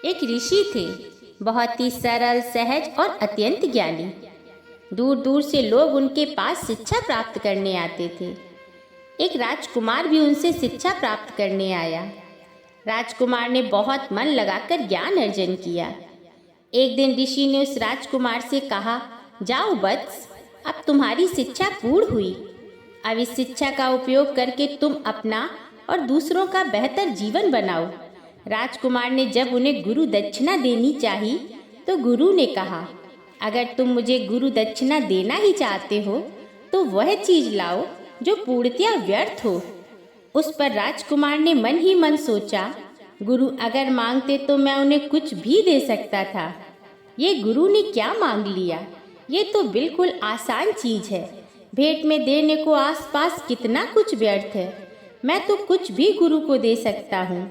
एक ऋषि थे, बहुत ही सरल, सहज और अत्यंत ज्ञानी। दूर दूर से लोग उनके पास शिक्षा प्राप्त करने आते थे। एक राजकुमार भी उनसे शिक्षा प्राप्त करने आया। राजकुमार ने बहुत मन लगाकर ज्ञान अर्जन किया। एक दिन ऋषि ने उस राजकुमार से कहा, जाओ वत्स, अब तुम्हारी शिक्षा पूर्ण हुई। अब इस शिक्षा का उपयोग करके तुम अपना और दूसरों का बेहतर जीवन बनाओ। राजकुमार ने जब उन्हें गुरु दक्षिणा देनी चाहिए तो गुरु ने कहा, अगर तुम मुझे गुरु दक्षिणा देना ही चाहते हो तो वह चीज़ लाओ जो पूर्णतया व्यर्थ हो। उस पर राजकुमार ने मन ही मन सोचा, गुरु अगर मांगते तो मैं उन्हें कुछ भी दे सकता था। ये गुरु ने क्या मांग लिया? ये तो बिल्कुल आसान चीज़ है। भेंट में देने को आसपास कितना कुछ व्यर्थ है। मैं तो कुछ भी गुरु को दे सकता हूँ।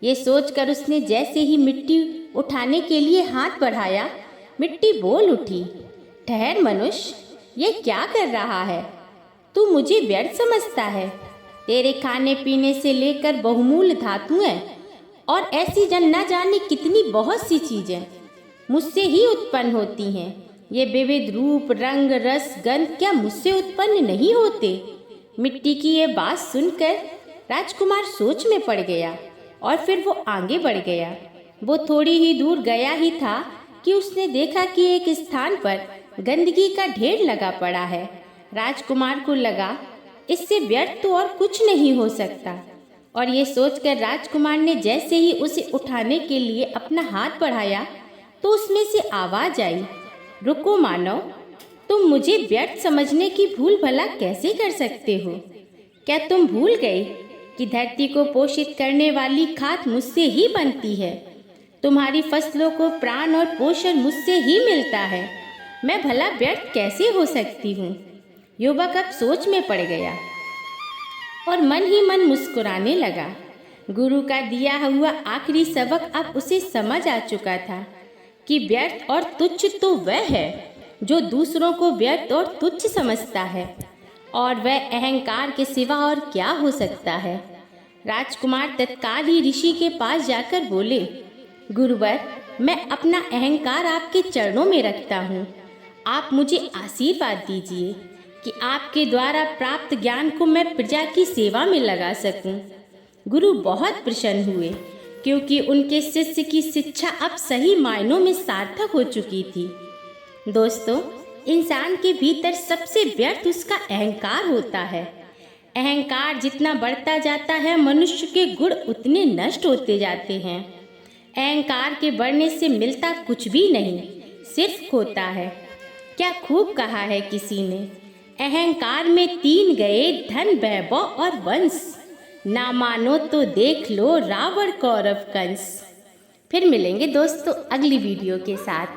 ये सोचकर उसने जैसे ही मिट्टी उठाने के लिए हाथ बढ़ाया, मिट्टी बोल उठी, ठहर मनुष्य, ये क्या कर रहा है? तू मुझे व्यर्थ समझता है। तेरे खाने पीने से लेकर बहुमूल्य धातुएं और ऐसी न जाने कितनी बहुत सी चीज़ें मुझसे ही उत्पन्न होती हैं। ये विविध रूप, रंग, रस, गंध क्या मुझसे उत्पन्न नहीं होते? मिट्टी की ये बात सुनकर राजकुमार सोच में पड़ गया और फिर वो आगे बढ़ गया। वो थोड़ी ही दूर गया ही था कि उसने देखा कि एक स्थान पर गंदगी का ढेर लगा पड़ा है। राजकुमार को लगा, इससे व्यर्थ तो और कुछ नहीं हो सकता। और ये सोचकर राजकुमार ने जैसे ही उसे उठाने के लिए अपना हाथ बढ़ाया तो उसमें से आवाज़ आई, रुको मानव, तुम मुझे व्यर्थ समझने की भूल भला कैसे कर सकते हो? क्या तुम भूल गए कि धरती को पोषित करने वाली खाद मुझसे ही बनती है? तुम्हारी फसलों को प्राण और पोषण मुझसे ही मिलता है। मैं भला व्यर्थ कैसे हो सकती हूँ? युवक अब सोच में पड़ गया और मन ही मन मुस्कुराने लगा। गुरु का दिया हुआ आखिरी सबक अब उसे समझ आ चुका था कि व्यर्थ और तुच्छ तो वह है जो दूसरों को व्यर्थ और तुच्छ समझता है, और वह अहंकार के सिवा और क्या हो सकता है। राजकुमार तत्काल ही ऋषि के पास जाकर बोले, गुरुवर, मैं अपना अहंकार आपके चरणों में रखता हूँ। आप मुझे आशीर्वाद दीजिए कि आपके द्वारा प्राप्त ज्ञान को मैं प्रजा की सेवा में लगा सकूं। गुरु बहुत प्रसन्न हुए क्योंकि उनके शिष्य की शिक्षा अब सही मायनों में सार्थक हो चुकी थी। दोस्तों, इंसान के भीतर सबसे व्यर्थ उसका अहंकार होता है। अहंकार जितना बढ़ता जाता है, मनुष्य के गुण उतने नष्ट होते जाते हैं। अहंकार के बढ़ने से मिलता कुछ भी नहीं, सिर्फ खोता है। क्या खूब कहा है किसी ने, अहंकार में 3 गए, धन, वैभव और वंश। ना मानो तो देख लो रावण, कौरव, कंस। फिर मिलेंगे दोस्तों अगली वीडियो के साथ।